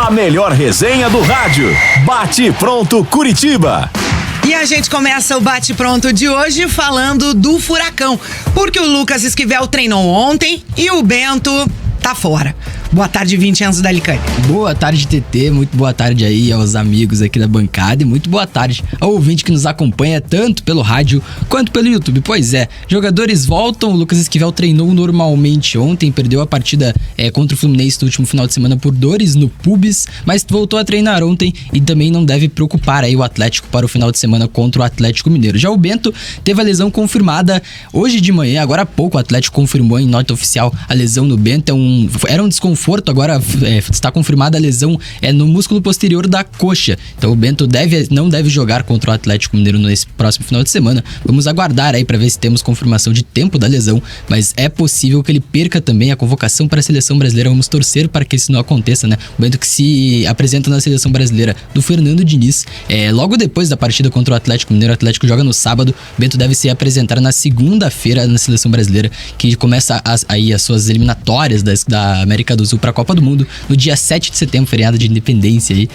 A melhor resenha do rádio. Bate Pronto Curitiba. E a gente começa o Bate Pronto de hoje falando do Furacão, porque o Lucas Esquivel treinou ontem e o Bento tá fora. Boa tarde, 20 anos da Alicante. Boa tarde, TT. Muito boa tarde aí aos amigos aqui da bancada e muito boa tarde ao ouvinte que nos acompanha tanto pelo rádio quanto pelo YouTube. Pois é, jogadores voltam. O Lucas Esquivel treinou normalmente ontem, perdeu a partida contra o Fluminense no último final de semana por dores no pubis, mas voltou a treinar ontem e também não deve preocupar aí o Atlético para o final de semana contra o Atlético Mineiro. Já o Bento teve a lesão confirmada hoje de manhã, agora há pouco o Atlético confirmou em nota oficial a lesão no Bento. Era um desconforto, agora está confirmada a lesão no músculo posterior da coxa. Então o Bento não deve jogar contra o Atlético Mineiro nesse próximo final de semana. Vamos aguardar aí para ver se temos confirmação de tempo da lesão, mas é possível que ele perca também a convocação para a seleção brasileira. Vamos torcer para que isso não aconteça, né? O Bento que se apresenta na seleção brasileira do Fernando Diniz, logo depois da partida contra o Atlético Mineiro. O Atlético joga no sábado, o Bento deve se apresentar na segunda-feira na seleção brasileira, que começa aí as suas eliminatórias da América do Sul para a Copa do Mundo no dia 7 de setembro, feriado de independência aí.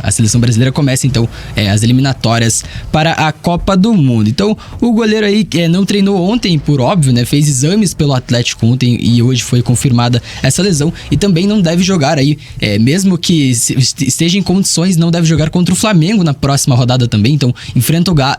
A seleção brasileira começa então as eliminatórias para a Copa do Mundo. Então o goleiro aí não treinou ontem, por óbvio, né? Fez exames pelo Atlético ontem e hoje foi confirmada essa lesão e também não deve jogar aí, mesmo que esteja em condições, não deve jogar contra o Flamengo na próxima rodada também. Então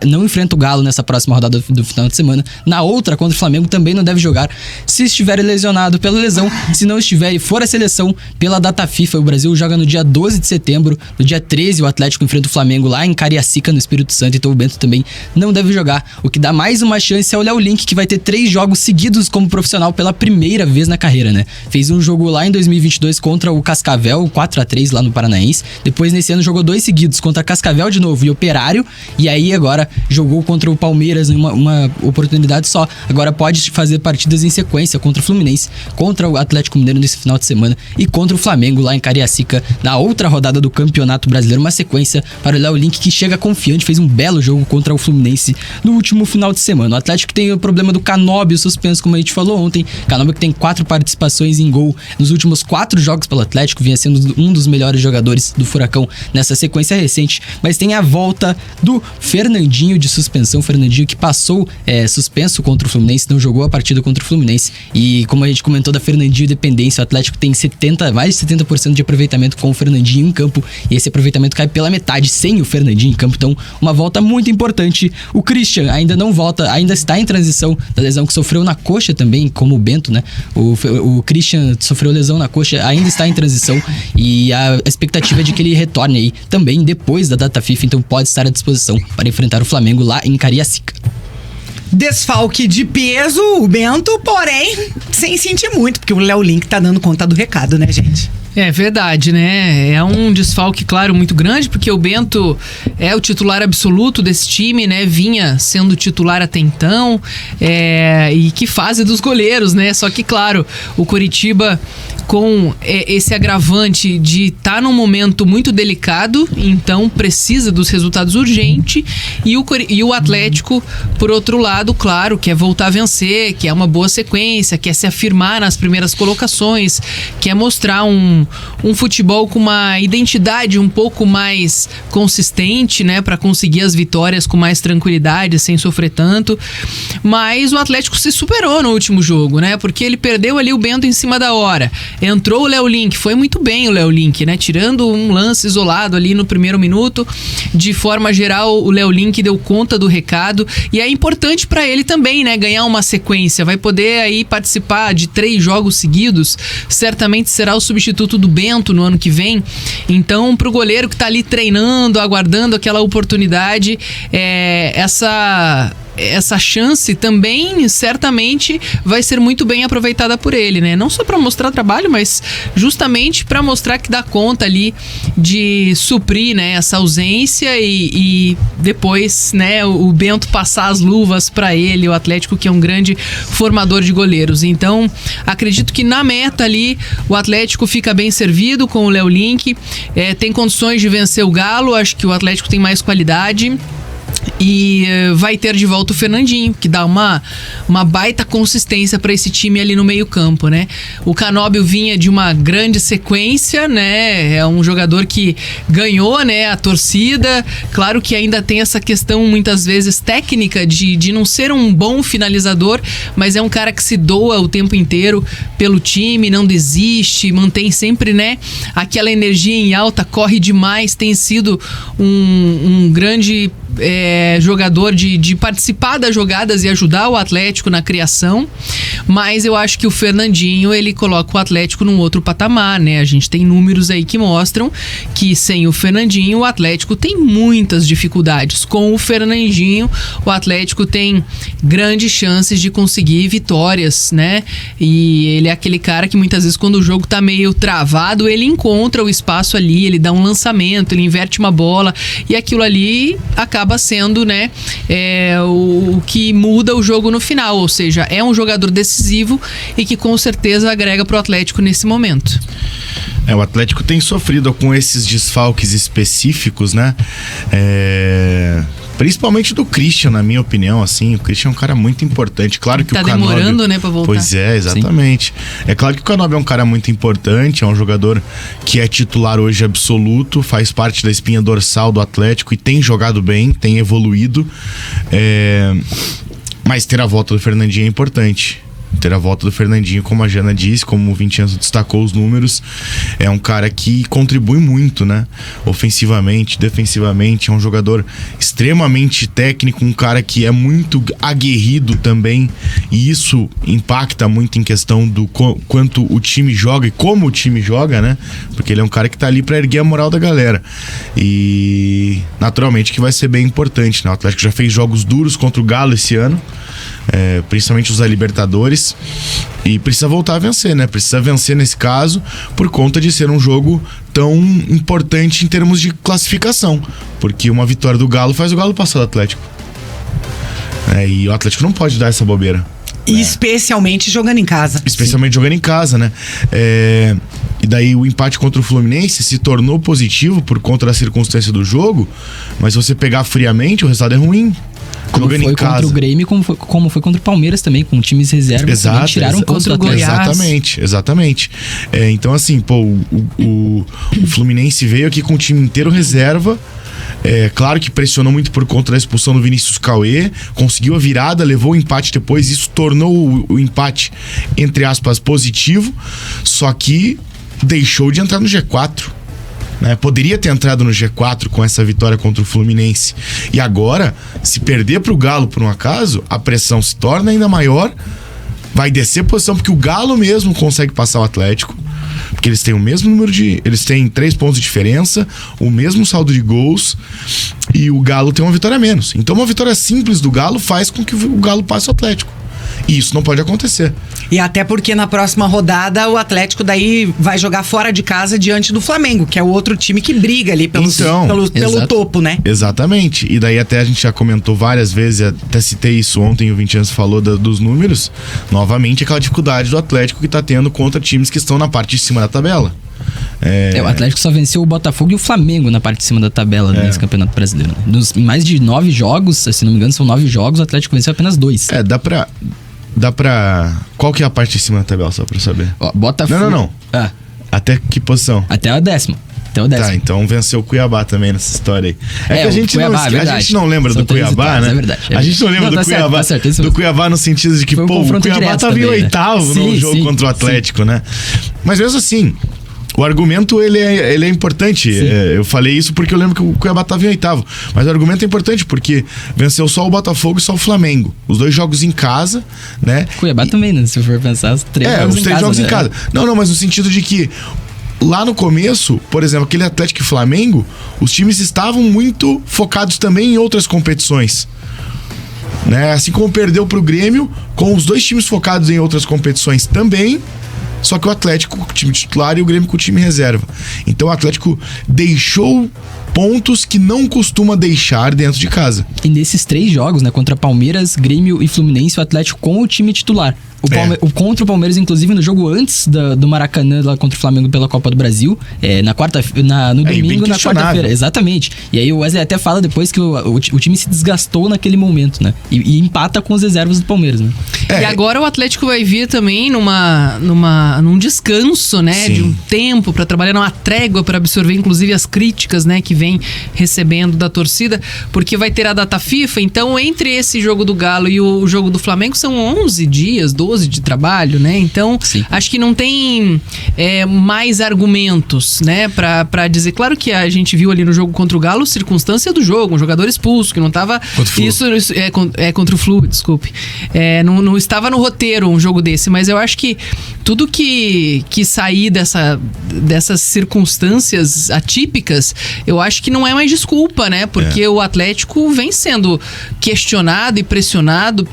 não enfrenta o Galo nessa próxima rodada do final de semana. Na outra contra o Flamengo também não deve jogar se estiver lesionado pela lesão. Se não estiver e for a seleção pela data FIFA, o Brasil joga no dia 12 de setembro. No dia 13 o Atlético enfrenta o Flamengo lá em Cariacica, no Espírito Santo. Então o Bento também não deve jogar. O que dá mais uma chance é o Léo Link, que vai ter 3 jogos seguidos como profissional pela primeira vez na carreira, né? Fez um jogo lá em 2022 contra o Cascavel, 4-3 lá no Paranaense. Depois nesse ano jogou 2 seguidos contra Cascavel de novo e Operário. E aí agora jogou contra o Palmeiras em uma oportunidade só. Agora pode fazer partidas em sequência contra o Fluminense, contra o Atlético Mineiro nesse final de semana e contra o Flamengo lá em Cariacica na outra rodada do Campeonato Brasileiro. Uma sequência para o Léo Link, que chega confiante, fez um belo jogo contra o Fluminense no último final de semana. O Atlético tem o problema do Canóbio suspenso, como a gente falou ontem. Canóbio que tem 4 participações em gol nos últimos 4 jogos pelo Atlético, vinha sendo um dos melhores jogadores do Furacão nessa sequência recente, mas tem a volta do Fernandinho de suspensão. Fernandinho que passou suspenso contra o Fluminense, não jogou a partida contra o Fluminense, e como a gente comentou da Fernandinho dependência, o Atlético tem mais de 70% de aproveitamento com o Fernandinho em campo, e esse aproveitamento cai pela metade sem o Fernandinho em campo. Então uma volta muito importante. O Christian ainda não volta, ainda está em transição da lesão que sofreu na coxa também, como o Bento, né? O Christian sofreu lesão na coxa, ainda está em transição, e a expectativa é de que ele retorne aí também depois da data FIFA, então pode estar à disposição para enfrentar o Flamengo lá em Cariacica. Desfalque de peso, o Bento, porém, sem sentir muito, porque o Léo Link tá dando conta do recado, né, gente? É verdade, né? É um desfalque, claro, muito grande, porque o Bento é o titular absoluto desse time, né? Vinha sendo titular até então, e que fase dos goleiros, né? Só que, claro, o Coritiba com esse agravante de estar num momento muito delicado, então precisa dos resultados urgentes, e o Atlético, por outro lado, claro, quer voltar a vencer, quer uma boa sequência, quer se afirmar nas primeiras colocações, quer mostrar um futebol com uma identidade um pouco mais consistente, né, para conseguir as vitórias com mais tranquilidade, sem sofrer tanto. Mas o Atlético se superou no último jogo, né, porque ele perdeu ali o Bento em cima da hora. Entrou o Léo Link, foi muito bem o Léo Link, né? Tirando um lance isolado ali no primeiro minuto, de forma geral o Léo Link deu conta do recado, e é importante para ele também, né? Ganhar uma sequência, vai poder aí participar de 3 jogos seguidos, certamente será o substituto do Bento no ano que vem. Então, pro goleiro que tá ali treinando, aguardando aquela oportunidade, essa chance também certamente vai ser muito bem aproveitada por ele, né? Não só para mostrar trabalho, mas justamente para mostrar que dá conta ali de suprir, né, essa ausência e depois, né, o Bento passar as luvas para ele, o Atlético que é um grande formador de goleiros. Então, acredito que na meta ali o Atlético fica bem servido com o Léo Link, tem condições de vencer o Galo. Acho que o Atlético tem mais qualidade. E vai ter de volta o Fernandinho, que dá uma baita consistência para esse time ali no meio-campo, né? O Canóbio vinha de uma grande sequência, né? É um jogador que ganhou, né, a torcida. Claro que ainda tem essa questão muitas vezes técnica de não ser um bom finalizador, mas é um cara que se doa o tempo inteiro pelo time, não desiste, mantém sempre, né, aquela energia em alta, corre demais, tem sido um grande jogador de participar das jogadas e ajudar o Atlético na criação, mas eu acho que o Fernandinho, ele coloca o Atlético num outro patamar, né? A gente tem números aí que mostram que sem o Fernandinho o Atlético tem muitas dificuldades. Com o Fernandinho o Atlético tem grandes chances de conseguir vitórias, né? E ele é aquele cara que muitas vezes quando o jogo tá meio travado, ele encontra o espaço ali, ele dá um lançamento, ele inverte uma bola e aquilo ali acaba sendo, né, o que muda o jogo no final, ou seja, é um jogador decisivo e que com certeza agrega pro Atlético nesse momento. O Atlético tem sofrido com esses desfalques específicos, né? Principalmente do Christian, na minha opinião, assim. O Christian é um cara muito importante. Claro que tá o Canóbio... demorando, né, pra voltar. Pois é, exatamente. Sim. É claro que o Canóbio é um cara muito importante, é um jogador que é titular hoje absoluto, faz parte da espinha dorsal do Atlético e tem jogado bem, tem evoluído. Mas ter a volta do Fernandinho é importante. Ter a volta do Fernandinho, como a Jana disse, como o Vincenzo destacou os números, é um cara que contribui muito, né? Ofensivamente, defensivamente, é um jogador extremamente técnico, um cara que é muito aguerrido também, e isso impacta muito em questão do quanto o time joga e como o time joga, né? Porque ele é um cara que tá ali pra erguer a moral da galera. E naturalmente que vai ser bem importante, né? O Atlético já fez jogos duros contra o Galo esse ano, principalmente os da Libertadores, e precisa voltar a vencer, né? Precisa vencer nesse caso por conta de ser um jogo tão importante em termos de classificação, porque uma vitória do Galo faz o Galo passar do Atlético, e o Atlético não pode dar essa bobeira, especialmente jogando em casa. Especialmente jogando em casa, né? E daí o empate contra o Fluminense se tornou positivo por conta da circunstância do jogo, mas se você pegar friamente, o resultado é ruim. Como foi contra o Grêmio, como foi contra o Palmeiras também, com times reservas. Exato, tiraram contra o Goiás. Exatamente. Então assim, o Fluminense veio aqui com o time inteiro reserva. Claro que pressionou muito por conta da expulsão do Vinícius Cauê, conseguiu a virada, levou o empate depois, isso tornou o empate, entre aspas, positivo, só que deixou de entrar no G4. Poderia ter entrado no G4 com essa vitória contra o Fluminense. E agora, se perder pro Galo por um acaso, a pressão se torna ainda maior, vai descer posição, porque o Galo mesmo consegue passar o Atlético, porque eles têm o mesmo número eles têm 3 pontos de diferença, o mesmo saldo de gols, e o Galo tem uma vitória a menos. Então uma vitória simples do Galo faz com que o Galo passe o Atlético. E isso não pode acontecer. E até porque na próxima rodada o Atlético daí vai jogar fora de casa diante do Flamengo, que é o outro time que briga ali pelo topo, né? Exatamente. E daí até a gente já comentou várias vezes, até citei isso ontem, o Vincenzo falou dos números, novamente aquela dificuldade do Atlético que tá tendo contra times que estão na parte de cima da tabela. O Atlético só venceu o Botafogo e o Flamengo na parte de cima da tabela nesse Campeonato Brasileiro. Em mais de 9 jogos, se não me engano, são 9 jogos, o Atlético venceu apenas 2. Dá pra... Qual que é a parte de cima da tabela, só pra saber? Botafogo... Não. Até que posição? Até a 10ª. Tá, então venceu o Cuiabá também nessa história aí. Que a gente não lembra do Cuiabá, né? É verdade. A gente não lembra do Cuiabá. Do Cuiabá no sentido de que, o Cuiabá tava em oitavo no jogo contra o Atlético, né? Mas mesmo assim, o argumento ele é importante. Eu falei isso porque eu lembro que o Cuiabá estava em oitavo. Mas o argumento é importante porque venceu só o Botafogo e só o Flamengo. Os 2 jogos em casa, né? Cuiabá também, né? Se for pensar, os 3 jogos os 3 jogos em casa. Não, mas no sentido de que lá no começo, por exemplo, aquele Atlético e Flamengo, os times estavam muito focados também em outras competições, né? Assim como perdeu pro Grêmio, com os 2 times focados em outras competições também. Só que o Atlético com o time titular e o Grêmio com o time reserva. Então o Atlético deixou pontos que não costuma deixar dentro de casa. E nesses 3 jogos, né, contra Palmeiras, Grêmio e Fluminense, o Atlético com o time titular. Contra o Palmeiras, inclusive, no jogo antes do Maracanã, lá contra o Flamengo pela Copa do Brasil, no domingo, na quarta-feira. Exatamente. E aí o Wesley até fala depois que o time se desgastou naquele momento, né? E empata com as reservas do Palmeiras, né? E agora o Atlético vai vir também num descanso, né? Sim. De um tempo para trabalhar, numa trégua para absorver, inclusive, as críticas, né? Que vem recebendo da torcida, porque vai ter a data FIFA. Então, entre esse jogo do Galo e o jogo do Flamengo, são 11 dias, 12 de trabalho, né? Então, sim, acho que não tem mais argumentos, né? Pra dizer. Claro que a gente viu ali no jogo contra o Galo circunstância do jogo, um jogador expulso, que não tava... Contra o Flu, desculpe. Não estava no roteiro um jogo desse, mas eu acho que tudo que sair dessas circunstâncias atípicas, eu acho que não é mais desculpa, né? Porque o Atlético vem sendo questionado e pressionado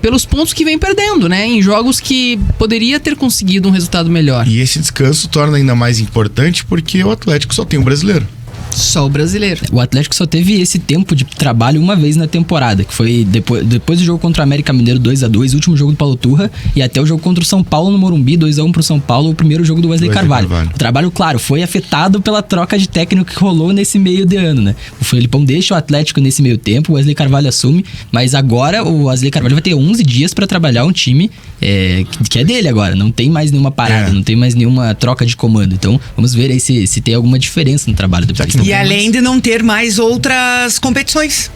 pelos pontos que vem perdendo, né? Em jogos que poderia ter conseguido um resultado melhor. E esse descanso torna ainda mais importante porque o Atlético só tem um brasileiro. Só o brasileiro. O Atlético só teve esse tempo de trabalho uma vez na temporada, que foi depois do jogo contra o América Mineiro 2-2, último jogo do Paulo Turra, e até o jogo contra o São Paulo no Morumbi, 2-1 pro São Paulo, o primeiro jogo do Wesley Carvalho. O trabalho, claro, foi afetado pela troca de técnico que rolou nesse meio de ano, né? O Felipão deixa o Atlético nesse meio tempo, o Wesley Carvalho assume, mas agora o Wesley Carvalho vai ter 11 dias pra trabalhar um time que é dele agora, não tem mais nenhuma parada, não tem mais nenhuma troca de comando. Então, vamos ver aí se tem alguma diferença no trabalho do E além de não ter mais outras competições,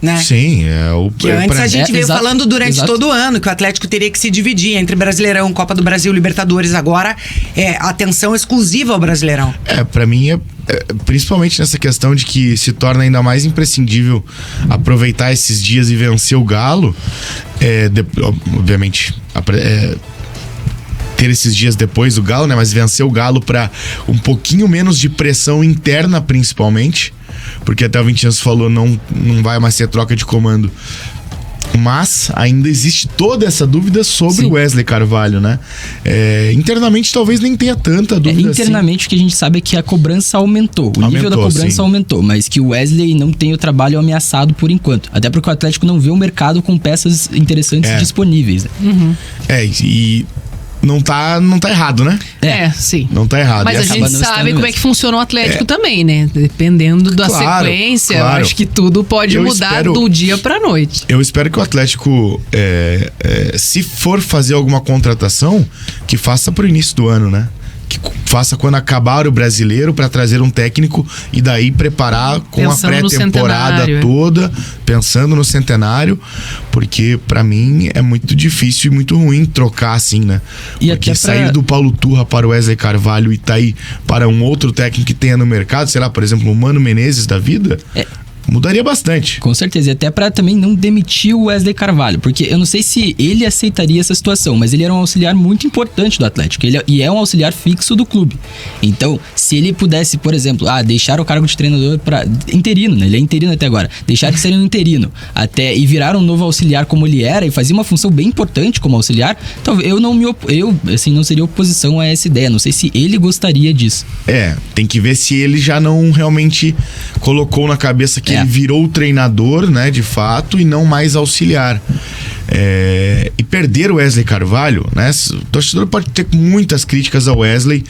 né? Sim, que antes a gente veio falando durante todo o ano que o Atlético teria que se dividir entre Brasileirão, Copa do Brasil, Libertadores. Agora atenção exclusiva ao Brasileirão. Pra mim principalmente nessa questão de que se torna ainda mais imprescindível aproveitar esses dias e vencer o Galo. Obviamente ter esses dias depois do Galo, né? Mas vencer o Galo para um pouquinho menos de pressão interna, principalmente, porque até o Vinicius falou, não vai mais ter troca de comando. Mas ainda existe toda essa dúvida sobre o Wesley Carvalho, né? Internamente talvez nem tenha tanta dúvida internamente assim. O que a gente sabe é que a cobrança aumentou. O nível da cobrança aumentou, mas que o Wesley não tem o trabalho ameaçado por enquanto. Até porque o Atlético não vê o mercado com peças interessantes disponíveis, né? Uhum. E não tá errado, né? Sim. Não tá errado. Mas a gente sabe como é que funciona o Atlético também, né? Dependendo da sequência, eu acho que tudo pode mudar do dia pra noite. Eu espero que o Atlético, se for fazer alguma contratação, que faça pro início do ano, né? Que faça quando acabar o Brasileiro para trazer um técnico e daí preparar com a pré-temporada toda, pensando no centenário, porque para mim é muito difícil e muito ruim trocar assim, né? Porque sair do Paulo Turra para o Wesley Carvalho e tá aí para um outro técnico que tenha no mercado, sei lá, por exemplo, o Mano Menezes da vida... mudaria bastante. Com certeza, e até pra também não demitir o Wesley Carvalho, porque eu não sei se ele aceitaria essa situação, mas ele era um auxiliar muito importante do Atlético, e é um auxiliar fixo do clube. Então, se ele pudesse, por exemplo, deixar o cargo de treinador para interino, né? Ele é interino até agora, deixar de ser um interino e virar um novo auxiliar como ele era e fazia uma função bem importante como auxiliar, talvez eu não seria oposição a essa ideia, não sei se ele gostaria disso. Tem que ver se ele já não realmente colocou na cabeça que ele virou o treinador, né, de fato, e não mais auxiliar. E perder o Wesley Carvalho, né? O torcedor pode ter muitas críticas ao Wesley,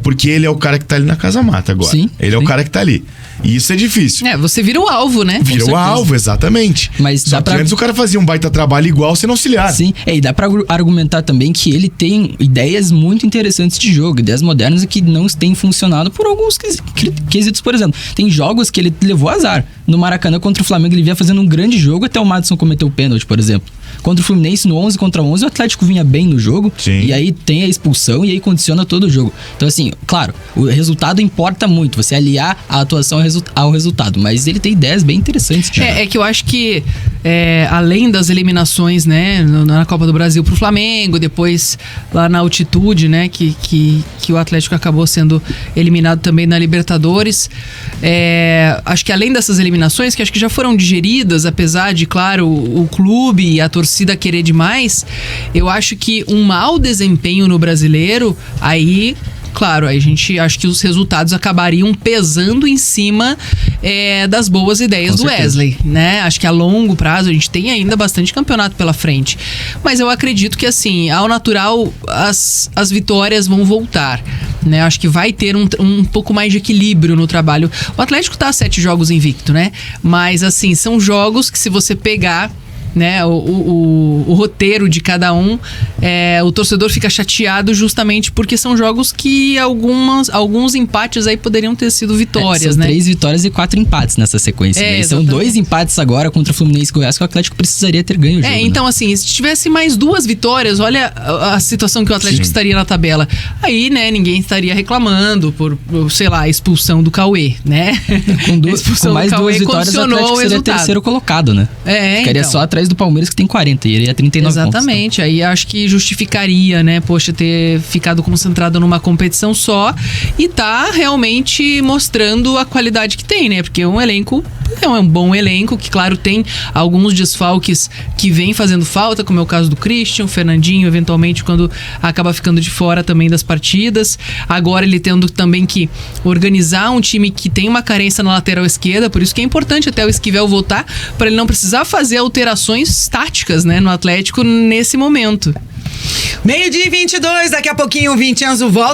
porque ele é o cara que tá ali na casa mata agora. Sim, ele é o cara que tá ali. E isso é difícil. Você vira o alvo, né? Vira o alvo, exatamente. Mas só que antes o cara fazia um baita trabalho igual sendo auxiliar. Sim, e dá pra argumentar também que ele tem ideias muito interessantes de jogo, ideias modernas que não têm funcionado por alguns quesitos, por exemplo. Tem jogos que ele levou azar. No Maracanã contra o Flamengo ele vinha fazendo um grande jogo até o Madison cometeu o pênalti, por exemplo. Contra o Fluminense no 11 contra 11 o Atlético vinha bem no jogo. Sim. E aí tem a expulsão e aí condiciona todo o jogo. Então assim, claro, o resultado importa muito, você aliar a atuação ao resultado, mas ele tem ideias bem interessantes. É que eu acho que além das eliminações, né, na Copa do Brasil pro Flamengo, depois lá na altitude, né, que o Atlético acabou sendo eliminado também na Libertadores, acho que além dessas eliminações, que acho que já foram digeridas, apesar de, claro, o clube e a torcida querer demais, eu acho que um mau desempenho no Brasileiro, aí claro, aí a gente acho que os resultados acabariam pesando em cima das boas ideias do Wesley, né? Acho que a longo prazo a gente tem ainda bastante campeonato pela frente. Mas eu acredito que, assim, ao natural, as vitórias vão voltar, né? Acho que vai ter um pouco mais de equilíbrio no trabalho. O Atlético tá a 7 jogos invicto, né? Mas, assim, são jogos que, se você pegar, né, o roteiro de cada um, o torcedor fica chateado justamente porque são jogos que alguns empates aí poderiam ter sido vitórias, são né? 3 vitórias e 4 empates nessa sequência, né? E são 2 empates agora contra o Fluminense e Goiás, que o Atlético precisaria ter ganho o jogo, então, né? assim, se tivesse mais 2 vitórias, olha a situação que o Atlético estaria na tabela. Aí, né, ninguém estaria reclamando por, sei lá, a expulsão do Cauê, né? Com mais 2 vitórias, o Atlético seria terceiro colocado, né? Ficaria então. só atrás do Palmeiras, que tem 40, e ele é 39 pontos. Exatamente, aí acho que justificaria, né, poxa, ter ficado concentrado numa competição só e tá realmente mostrando a qualidade que tem, né, porque um elenco é um bom elenco, que claro, tem alguns desfalques que vem fazendo falta, como é o caso do Christian, o Fernandinho, eventualmente, quando acaba ficando de fora também das partidas. Agora ele tendo também que organizar um time que tem uma carência na lateral esquerda, por isso que é importante até o Esquivel voltar, para ele não precisar fazer alterações táticas, né, no Atlético nesse momento. 12:22, daqui a pouquinho o Vincenzo volta.